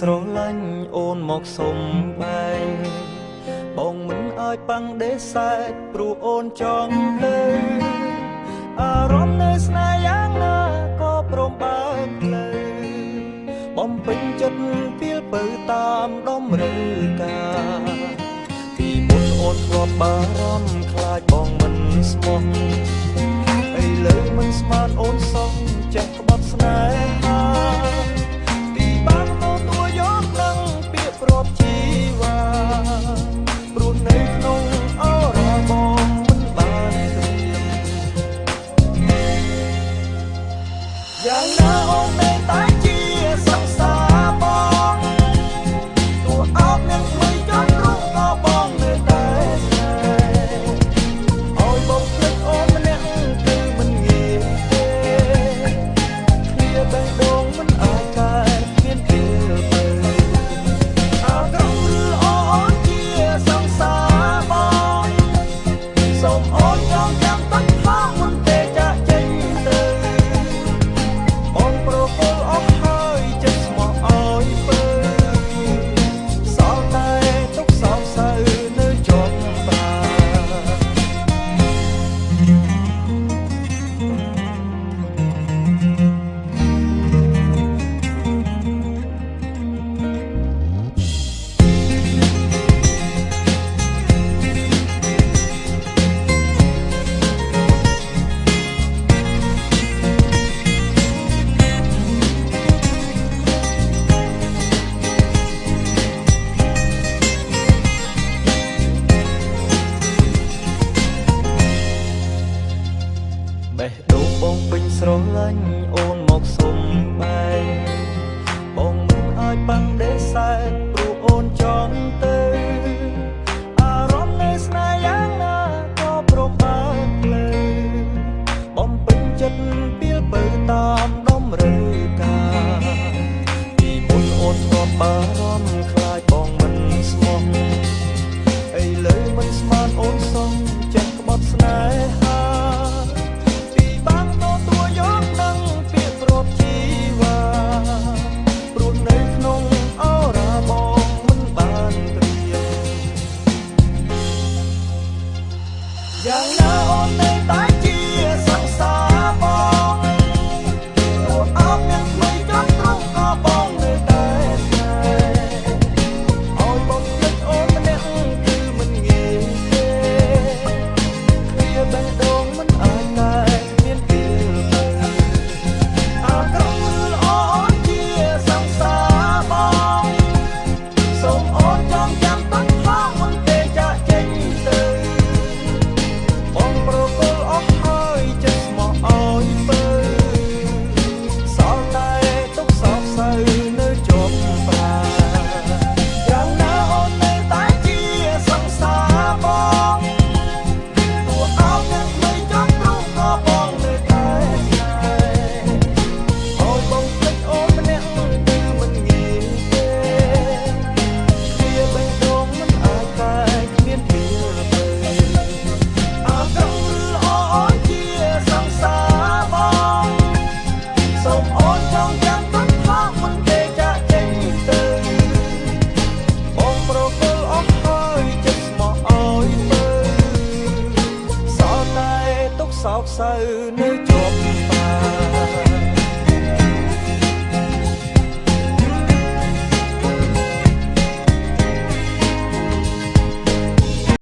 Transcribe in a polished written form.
ស្រឡាញ់អូនមកសុំបែងបងមិនអាចប៉ាំងដេសែកព្រោះអូនចង់ទៅអារម្មណ៍នៅស្នេហ៍យ៉ាងណាក៏ព្រមបើកផ្លូវបំពេញចិត្តពីលពៅតាមតម្រូវការពីមុនអូនធ្លាប់បារម្ភខ្លាចបងមិនស្មោះឥឡូវមិនស្មានអូនសោះចេះក្បត់ស្នេហាទីបានទទួលយកនឹងពាក្យប្រាប់ជីវ៉ាព្រោះនៅក្នុងអរបងមិនបានត្រៀមយ៉ាងណាអូននៅតែជាសង្សារបងទោះអោបនឹងមិនចង់រកក៏បងនៅតែស្នេហ៍ឲ្យបងភ្លេចអូនម្នាក់គឺមិនងាយទេគ្នាបេះដូងមិនអាចកែមានពេលទៅអើក្រុមឬអូនជាសង្សារបងសូមអូនចងចាំទឹកផងមិនទេចាក់ចេញទៅបងប្រគល់អស់ហើយចិត្តស្មោះឲ្យពើសល់តែទុកសោកសៅនៅជាប់ប្រាបេះដូងបងពេញស្រឡាញ់អូនមកសុំបែងបងមិនអាចប៉ាំងដេសែកព្រោះអូនចង់ទៅអារម្មណ៍នៅស្នេហ៍យ៉ាងណាក៏ព្រមបើកផ្លូវបំពេញចិត្តពីលពៅតាមតម្រូវការពីមុនអូនធ្លាប់បារម្ភខ្លាចបងមិនស្មោះឥឡូវមិនស្មានអូនសោះចេះក្បត់ស្នេហាបានទទួលយកនឹងពាក្យប្រាប់ជីវ៉ាព្រោះនៅក្នុងអរបងមិនបានត្រៀមយ៉ាងណាអូននៅតែជាសង្សារបងទោះអោបនឹងមិនចង់ត្រង់ក៏បងនៅតែស្នេហ៍ឲ្យបងភ្លេចអូនម្នាក់គឺមិនងាយទេគ្នាបេះដូងមិនអាចកែមានពេលទៅអើក្រុមឬអូនជាសង្សារបងសូមអូនចងចាំទឹកផងមិនទេចាក់ចេញទៅបងប្រគល់អស់ហើយចិត្តស្មោះឲ្យពើសល់តែទុកសោកសៅនៅជាប់ប្រាយ៉ាងណាអូននៅតែជាសង្សារបងទោះអោបនឹងមិនចង់ព្រមក៏បងនៅតែស្នេហ៍ឲ្យបងភ្លេចអូនម្នាក់គឺមិនងាយទេគ្នាបេះដូងមិនអាចកែគ្មានពេលទៅអើក្រុមឬអូនជាសង្សារបងសូមអូនចងចាំទឹកផងមិនទេចាក់ចេញទៅបងប្រគល់អស់ហើយចិត្តស្មោះឲ្យពើសល់តែទុកសោកសៅនៅជាប់ប្រា